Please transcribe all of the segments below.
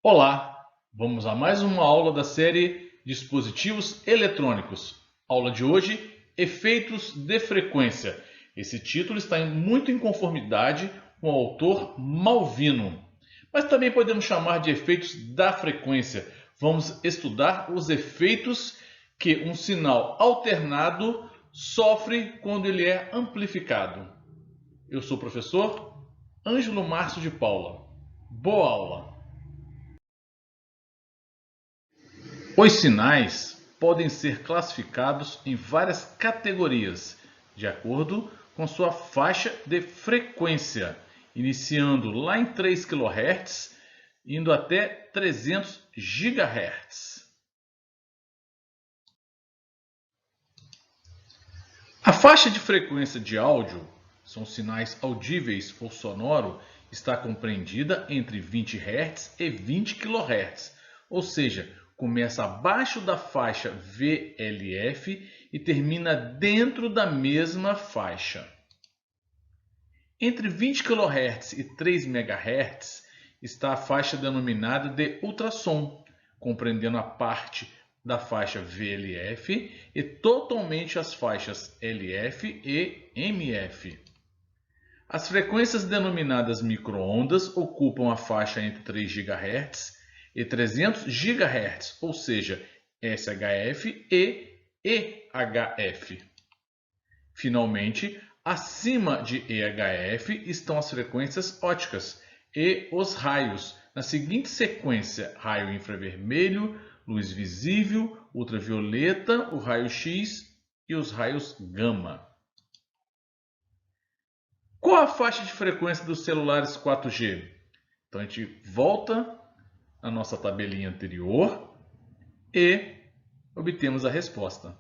Olá, vamos a mais uma aula da série Dispositivos Eletrônicos. Aula de hoje, Efeitos de Frequência. Esse título está muito em conformidade com o autor Malvino, mas também podemos chamar de efeitos da frequência. Vamos estudar os efeitos que um sinal alternado sofre quando ele é amplificado. Eu sou o professor Ângelo Márcio de Paula. Boa aula! Os sinais podem ser classificados em várias categorias, de acordo com sua faixa de frequência, iniciando lá em 3 kHz, indo até 300 GHz. A faixa de frequência de áudio, são sinais audíveis ou sonoro, está compreendida entre 20 Hz e 20 kHz, ou seja, começa abaixo da faixa VLF e termina dentro da mesma faixa. Entre 20 kHz e 3 MHz está a faixa denominada de ultrassom, compreendendo a parte da faixa VLF e totalmente as faixas LF e MF. As frequências denominadas microondas ocupam a faixa entre 3 GHz e 300 GHz, ou seja, SHF e EHF. Finalmente, acima de EHF estão as frequências óticas e os raios, na seguinte sequência: raio infravermelho, luz visível, ultravioleta, o raio-x e os raios gama. Qual a faixa de frequência dos celulares 4G? Então a gente volta na nossa tabelinha anterior e obtemos a resposta.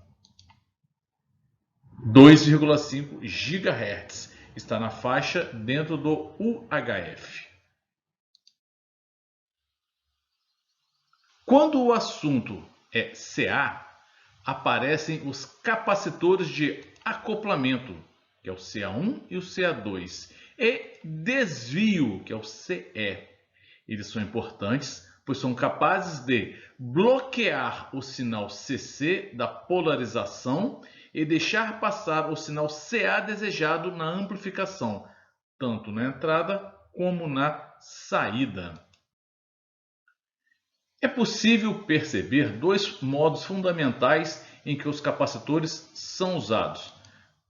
2,5 GHz está na faixa dentro do UHF. Quando o assunto é CA, aparecem os capacitores de acoplamento, que é o CA1 e o CA2, e desvio, que é o CE. Eles são importantes, pois são capazes de bloquear o sinal CC da polarização e deixar passar o sinal CA desejado na amplificação, tanto na entrada como na saída. É possível perceber dois modos fundamentais em que os capacitores são usados.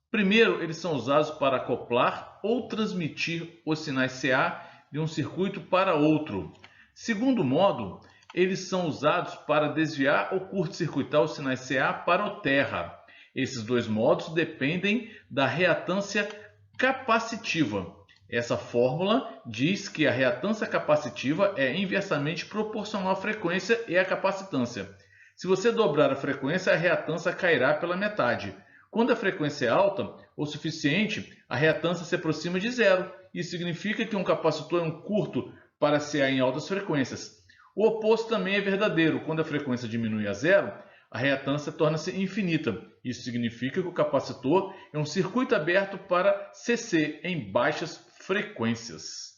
Primeiro, eles são usados para acoplar ou transmitir os sinais CA de um circuito para outro. Segundo modo, eles são usados para desviar ou curto-circuitar os sinais CA para o terra. Esses dois modos dependem da reatância capacitiva. Essa fórmula diz que a reatância capacitiva é inversamente proporcional à frequência e à capacitância. Se você dobrar a frequência, a reatância cairá pela metade. Quando a frequência é alta o suficiente, a reatância se aproxima de zero. Isso significa que um capacitor é um curto para CA em altas frequências. O oposto também é verdadeiro. Quando a frequência diminui a zero, a reatância torna-se infinita. Isso significa que o capacitor é um circuito aberto para CC em baixas frequências.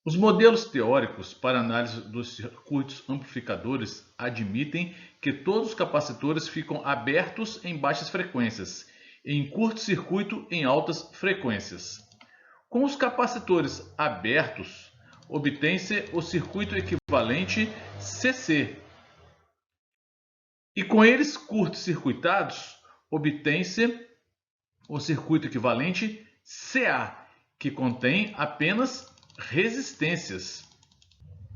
Os modelos teóricos para análise dos circuitos amplificadores admitem que todos os capacitores ficam abertos em baixas frequências e em curto-circuito em altas frequências. Com os capacitores abertos, obtém-se o circuito equivalente CC. E com eles curto-circuitados, obtém-se o circuito equivalente CA, que contém apenas resistências.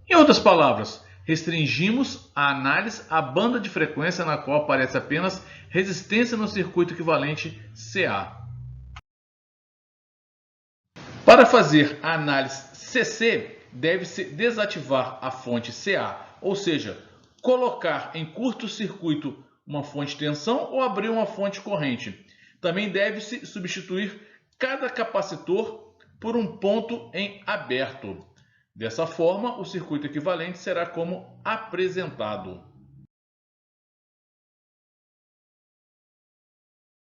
Em outras palavras, restringimos a análise à banda de frequência na qual aparece apenas resistência no circuito equivalente CA. Para fazer a análise CC, deve-se desativar a fonte CA, ou seja, colocar em curto-circuito uma fonte de tensão ou abrir uma fonte corrente. Também deve-se substituir cada capacitor por um ponto em aberto. Dessa forma, o circuito equivalente será como apresentado.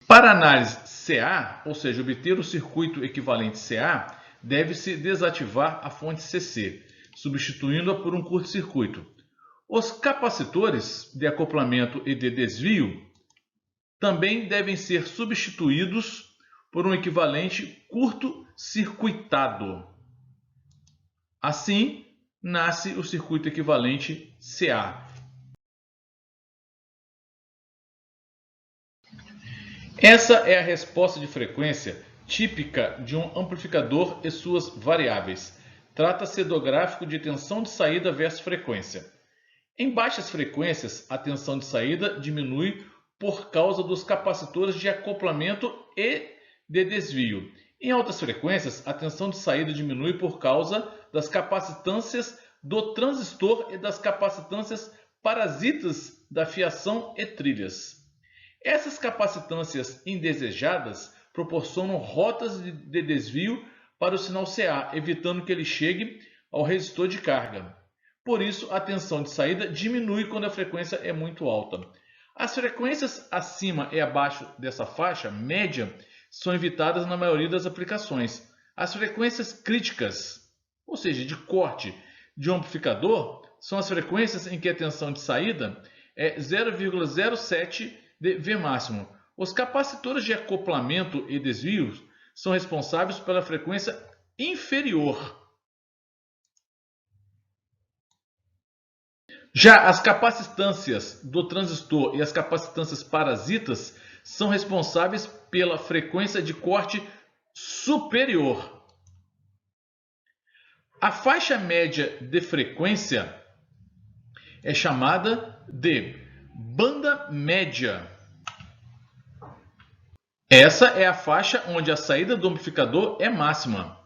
Para análise CA, ou seja, obter o circuito equivalente CA, deve-se desativar a fonte CC, substituindo-a por um curto-circuito. Os capacitores de acoplamento e de desvio também devem ser substituídos por um equivalente curto-circuitado. Assim, nasce o circuito equivalente CA. Essa é a resposta de frequência típica de um amplificador e suas variáveis. Trata-se do gráfico de tensão de saída versus frequência. Em baixas frequências, a tensão de saída diminui por causa dos capacitores de acoplamento e de desvio. Em altas frequências, a tensão de saída diminui por causa das capacitâncias do transistor e das capacitâncias parasitas da fiação e trilhas. Essas capacitâncias indesejadas proporcionam rotas de desvio para o sinal CA, evitando que ele chegue ao resistor de carga. Por isso, a tensão de saída diminui quando a frequência é muito alta. As frequências acima e abaixo dessa faixa média são evitadas na maioria das aplicações. As frequências críticas, ou seja, de corte de um amplificador, são as frequências em que a tensão de saída é 0,07 de V máximo. Os capacitores de acoplamento e desvio são responsáveis pela frequência inferior. Já as capacitâncias do transistor e as capacitâncias parasitas são responsáveis pela frequência de corte superior. A faixa média de frequência é chamada de banda média. Essa é a faixa onde a saída do amplificador é máxima.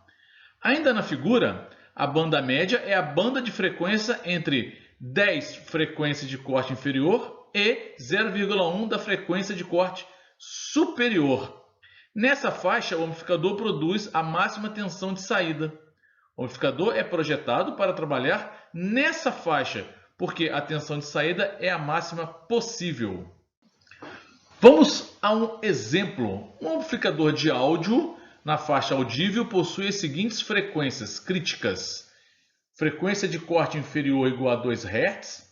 Ainda na figura, a banda média é a banda de frequência entre 10 frequências de corte inferior e 0,1 da frequência de corte superior. Nessa faixa, o amplificador produz a máxima tensão de saída. O amplificador é projetado para trabalhar nessa faixa, porque a tensão de saída é a máxima possível. Vamos a um exemplo. Um amplificador de áudio na faixa audível possui as seguintes frequências críticas: frequência de corte inferior igual a 2 Hz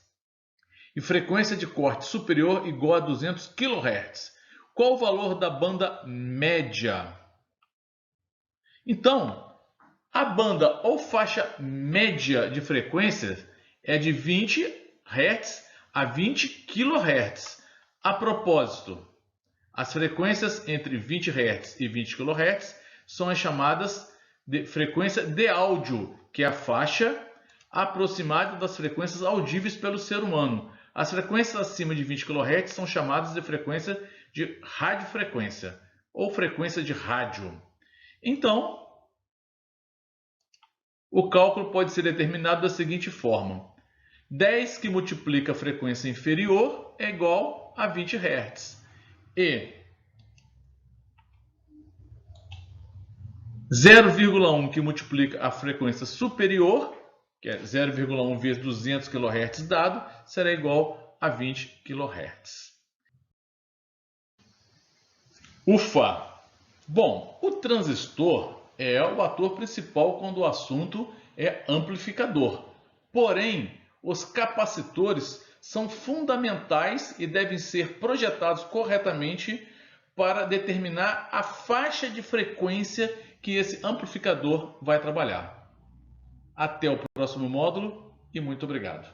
e frequência de corte superior igual a 200 kHz. Qual o valor da banda média? Então, a banda ou faixa média de frequências é de 20 Hz a 20 kHz. A propósito, as frequências entre 20 Hz e 20 kHz são as chamadas de frequência de áudio, que é a faixa aproximada das frequências audíveis pelo ser humano. As frequências acima de 20 kHz são chamadas de frequência de radiofrequência ou frequência de rádio. Então, o cálculo pode ser determinado da seguinte forma: 10 que multiplica a frequência inferior é igual a 20 Hz. E 0,1 que multiplica a frequência superior, que é 0,1 vezes 200 kHz dado, será igual a 20 kHz. Ufa! Bom, o transistor é o ator principal quando o assunto é amplificador. Porém, os capacitores são fundamentais e devem ser projetados corretamente para determinar a faixa de frequência que esse amplificador vai trabalhar. Até o próximo módulo e muito obrigado.